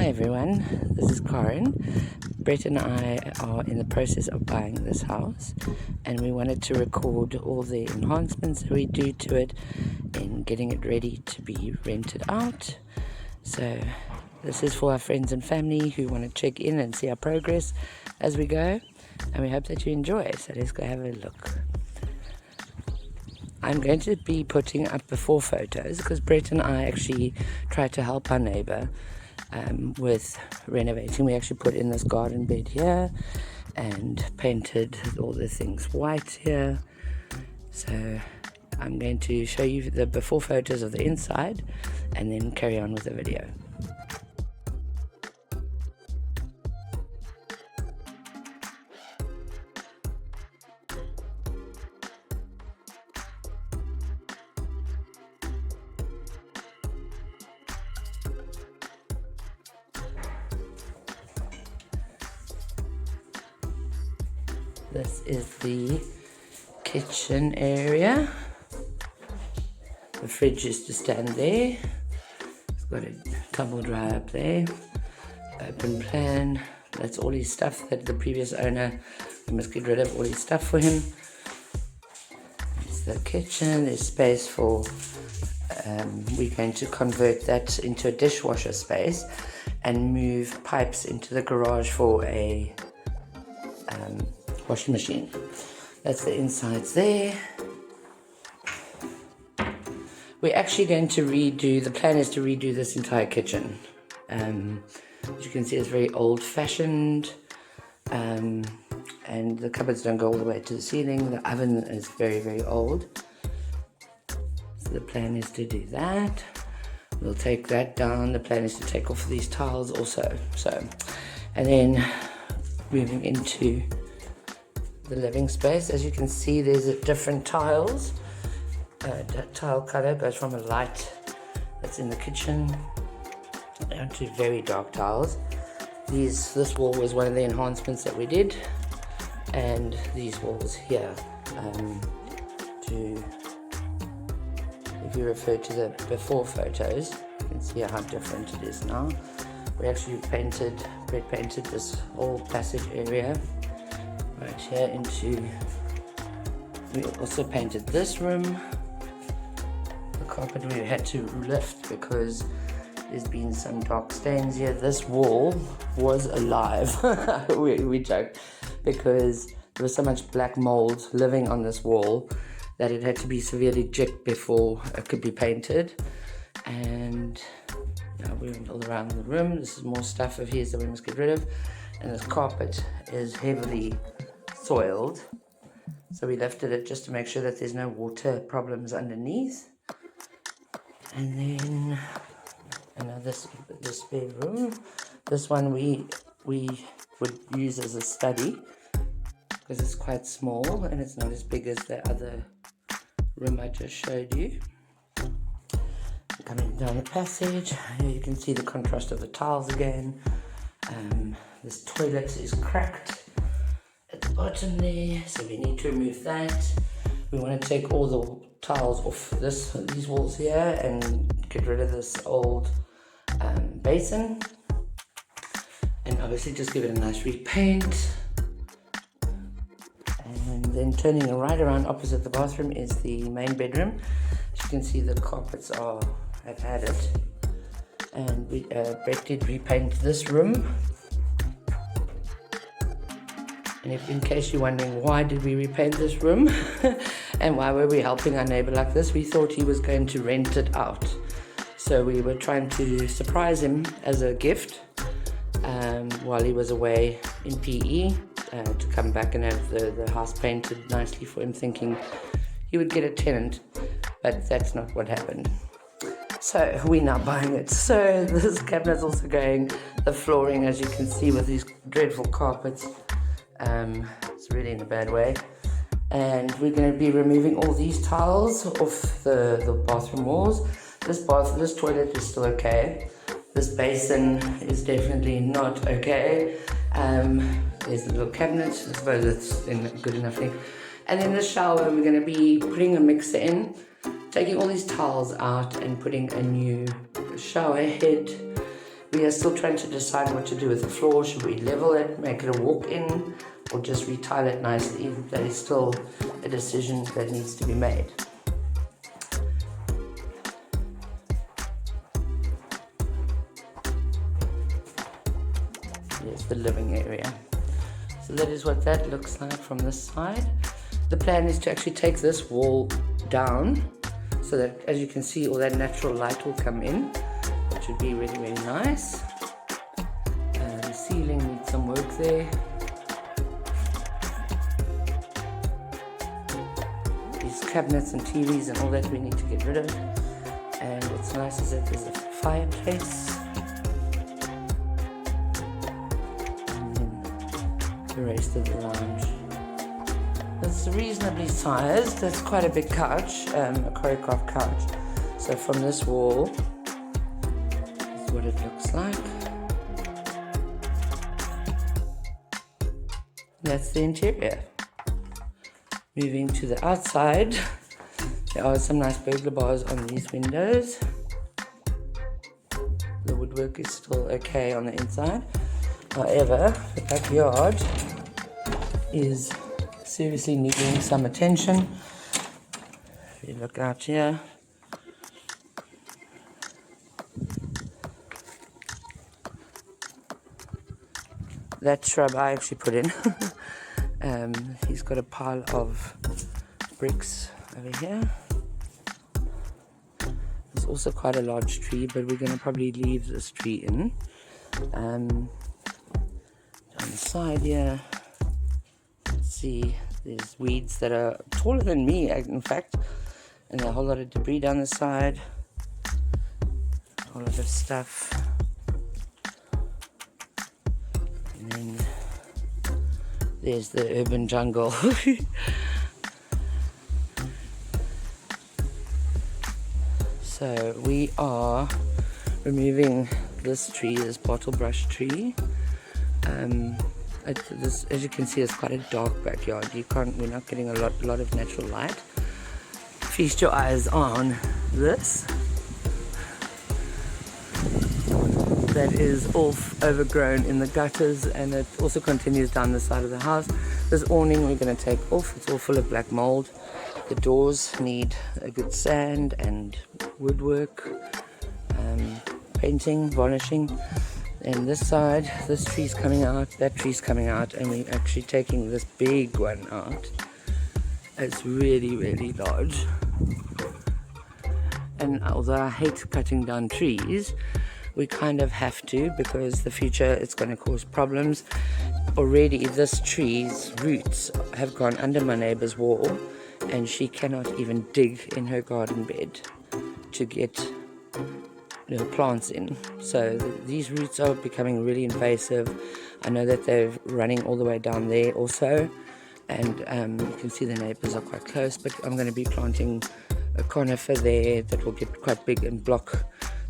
Hi everyone, this is Karen. Brett and I are in the process of buying this house and we wanted to record all the enhancements that we do to it and getting it ready to be rented out. So this is for our friends and family who want to check in and see our progress as we go, and we hope that you enjoy. So let's go have a look. I'm going to be putting up before photos because Brett and I actually tried to help our neighbor with renovating. We actually put in this garden bed here and painted all the things white here. So I'm going to show you the before photos of the inside and then carry on with the video. This is the kitchen area. The fridge used to stand there. It's got a tumble dryer up there. Open plan. That's all his stuff that the previous owner, we must get rid of all his stuff for him. It's the kitchen. There's space for, we're going to convert that into a dishwasher space and move pipes into the garage for a washing machine. That's the insides there. We're actually going to redo, the plan is to redo this entire kitchen. As you can see, it's very old-fashioned, and the cupboards don't go all the way to the ceiling. The oven is very, very old. So the plan is to do that. We'll take that down. The plan is to take off these tiles also. And then moving into the living space. As you can see, there's different tiles. That tile color goes from a light that's in the kitchen down to very dark tiles. This wall was one of the enhancements that we did, and these walls here. If you refer to the before photos, you can see how different it is now. We actually Brett painted this whole passage area right here into. We also painted this room. The carpet we had to lift because there's been some dark stains here. This wall was alive. we joked because there was so much black mold living on this wall that it had to be severely jigged before it could be painted. And now we went all around the room. This is more stuff of his that we must get rid of. And this carpet is heavily soiled, so we lifted it just to make sure that there's no water problems underneath. And then this spare room, this one we would use as a study because it's quite small and it's not as big as the other room I just showed you. Coming down the passage, here you can see the contrast of the tiles again. This toilet is cracked at the bottom there, so we need to remove that. We want to take all the tiles off these walls here and get rid of this old basin, and obviously just give it a nice repaint. And then turning right around opposite the bathroom is the main bedroom. As you can see, the carpets have had it, and Brett did repaint this room. And if in case you're wondering why did we repaint this room and why were we helping our neighbor like this, we thought he was going to rent it out. So we were trying to surprise him as a gift while he was away in PE to come back and have the house painted nicely for him, thinking he would get a tenant, but that's not what happened. So we're now buying it. So this cabinet's also going, the flooring, as you can see, with these dreadful carpets. It's really in a bad way, and we're going to be removing all these tiles off the bathroom walls. This toilet is still okay. This basin is definitely not okay. There's a little cabinet. I suppose it's in good enough thing. And then the shower, we're going to be putting a mixer in, taking all these tiles out and putting a new shower head. We are still trying to decide what to do with the floor. Should we level it, make it a walk-in, or just retile it nicely? That is still a decision that needs to be made. Here's the living area. So that is what that looks like from this side. The plan is to actually take this wall down so that, as you can see, all that natural light will come in, which would be really, really nice. The ceiling needs some work there. These cabinets and TVs and all that we need to get rid of. And what's nice is that there's a fireplace. And then the rest of the lounge. It's reasonably sized. That's quite a big couch, a choreographed couch. So from this wall, this is what it looks like. That's the interior. Moving to the outside, there are some nice burglar bars on these windows. The woodwork is still okay on the inside. However, the backyard is seriously needing some attention. If you look out here, that shrub I actually put in. He's got a pile of bricks over here. There's also quite a large tree, but we're going to probably leave this tree in. On the side here, see there's weeds that are taller than me, in fact, and a whole lot of debris down the side, a whole lot of stuff, and then there's the urban jungle. So we are removing this tree, this bottle brush tree. As you can see, it's quite a dark backyard. We're not getting a lot of natural light. Feast your eyes on this. That is all overgrown in the gutters, and it also continues down the side of the house. This awning we're going to take off. It's all full of black mold. The doors need a good sand and woodwork, painting, varnishing. And this side, this tree's coming out, that tree's coming out, and we're actually taking this big one out. It's really, really large. And although I hate cutting down trees, we kind of have to, because the future it's going to cause problems. Already this tree's roots have gone under my neighbor's wall, and she cannot even dig in her garden bed to get plants in. So these roots are becoming really invasive. I know that they're running all the way down there also, and you can see the neighbors are quite close, but I'm going to be planting a conifer there that will get quite big and block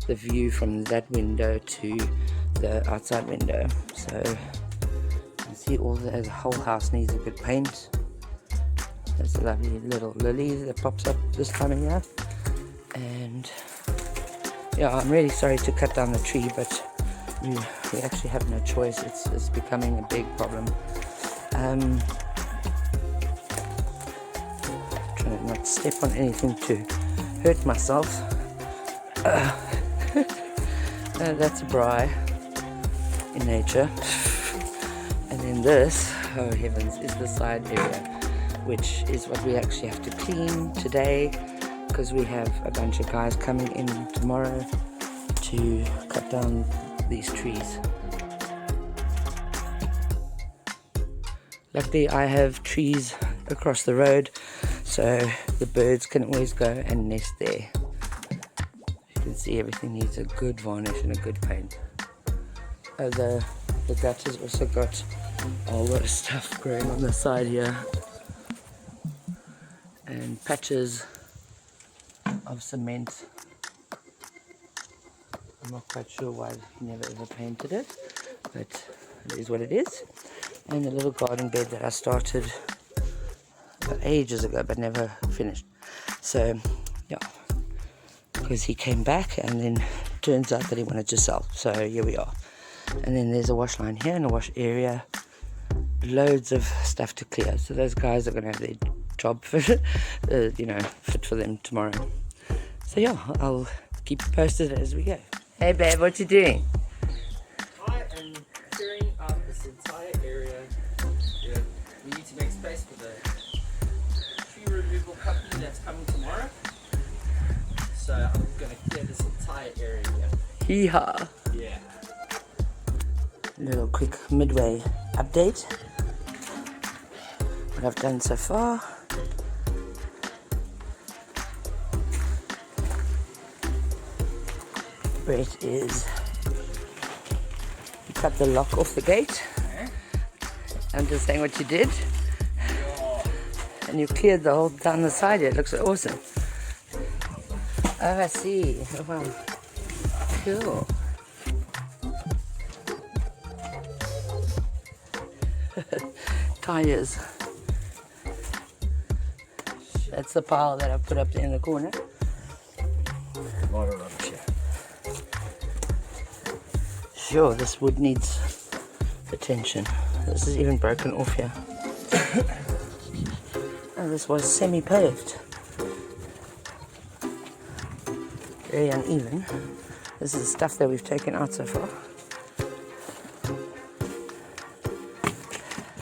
the view from that window to the outside window. So you can see the whole house needs a good paint. There's a lovely little lily that pops up this time of year. And yeah, I'm really sorry to cut down the tree, but we actually have no choice. It's becoming a big problem. Trying to not step on anything to hurt myself. That's a braai in nature. And then this, oh heavens, is the side area, which is what we actually have to clean today, because we have a bunch of guys coming in tomorrow to cut down these trees. Luckily I have trees across the road, so the birds can always go and nest there. You can see everything needs a good varnish and a good paint. The gutter's also got a lot of stuff growing on the side here, and patches of cement. I'm not quite sure why he never ever painted it, but it is what it is. And the little garden bed that I started ages ago but never finished. So yeah, because he came back and then turns out that he wanted to sell. So here we are. And then there's a wash line here and a wash area. Loads of stuff to clear. So those guys are going to have their job fit for them tomorrow. So yeah, I'll keep you posted as we go. Hey babe, what you doing? I am clearing out this entire area. Yeah, we need to make space for the tree removal company that's coming tomorrow. So I'm going to clear this entire area here. Hee-haw. Yeah. Little quick midway update. What I've done so far. Brett is, you cut the lock off the gate. I'm just saying what you did. And you cleared the whole down the side here. It looks awesome. Oh, I see. Oh, wow. Cool. Tires. That's the pile that I put up there in the corner. A lot of rubbish here. Sure, this wood needs attention. This is even broken off here. Oh, this was semi-paved. Very uneven. This is the stuff that we've taken out so far.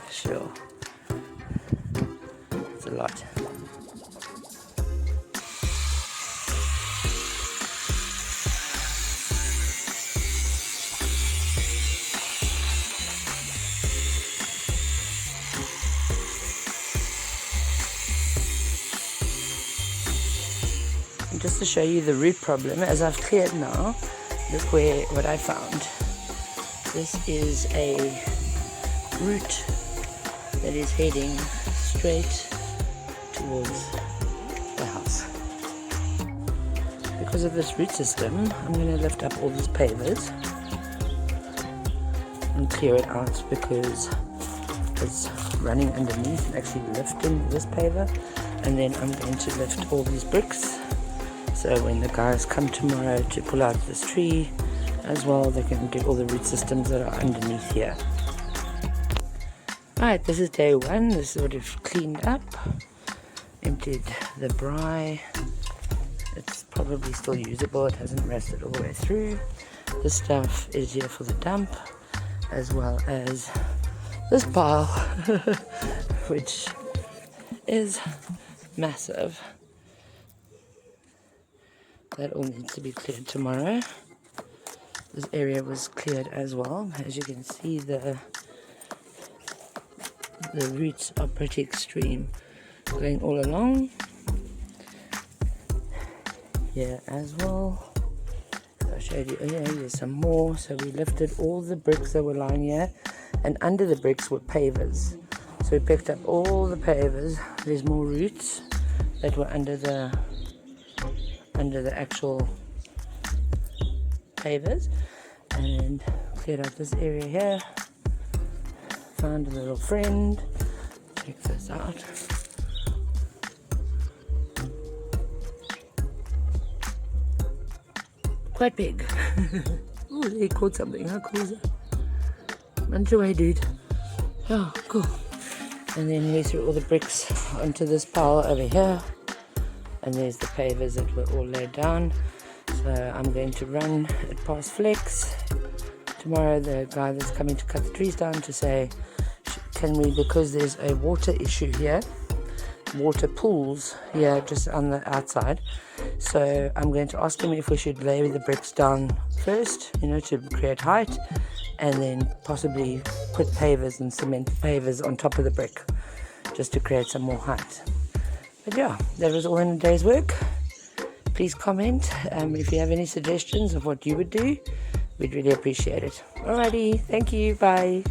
Sure. It's a lot. And just to show you the root problem, as I've cleared now, look what I found. This is a root that is heading straight towards the house. Because of this root system, I'm going to lift up all these pavers and clear it out because it's running underneath and actually lifting this paver. And then I'm going to lift all these bricks, so when the guys come tomorrow to pull out this tree as well, they can get all the root systems that are underneath here. Alright, this is day one. This is what we've cleaned up. Emptied the braai. It's probably still usable. It hasn't rusted all the way through. This stuff is here for the dump, as well as this pile, which is massive. That all needs to be cleared tomorrow. This area was cleared as well. As you can see, the roots are pretty extreme, going all along here as well. I showed you earlier. Here's some more. So we lifted all the bricks that were lying here, and under the bricks were pavers. So we picked up all the pavers. There's more roots that were under the actual pavers, and cleared out this area here. Found a little friend. Check this out. Quite big. Oh, they caught something. How cool is that? Munch away, dude. Oh, cool. And then we threw all the bricks onto this pile over here. And there's the pavers that were all laid down. So I'm going to run it past Flex tomorrow, the guy that's coming to cut the trees down, to say, can we, because there's a water issue here, water pools here just on the outside. So I'm going to ask him if we should lay the bricks down first, to create height, and then possibly put pavers and cement pavers on top of the brick just to create some more height. But yeah, that was all in a day's work. Please comment if you have any suggestions of what you would do. We'd really appreciate it. Alrighty, thank you, bye.